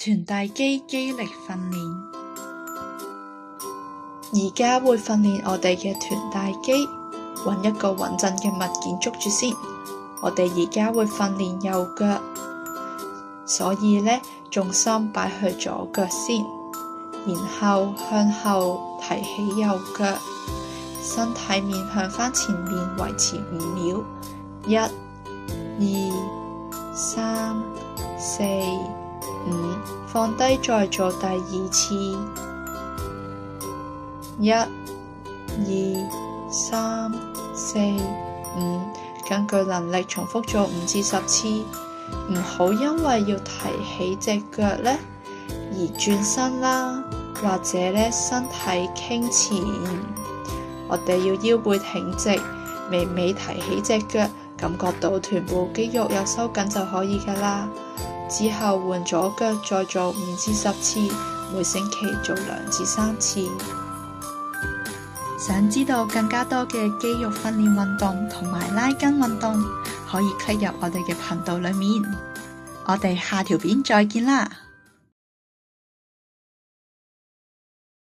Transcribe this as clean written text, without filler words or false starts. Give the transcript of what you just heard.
臀大肌肌力訓練。而家會訓練我哋嘅臀大肌，揾一個穩陣嘅物件捉住先。我哋而家會訓練右腳，所以呢，重心擺去左腳先，然後向後提起右腳，身體面向返前面，維持5秒。1、2、3、4、5，放低再做第2次。1、2、3、4、5，根據能力重複做5至10次，唔好因為要提起隻腳呢而轉身啦，或者呢身體傾前。我哋要腰背挺直，微微提起隻腳，感覺到臀部肌肉有收緊就可以㗎啦。之後換左腳再做5至10次，每星期做2至3次。想知道更加多嘅肌肉訓練運動同埋拉筋運動，可以 click 入我哋嘅頻道裏面。我哋下條片再見啦！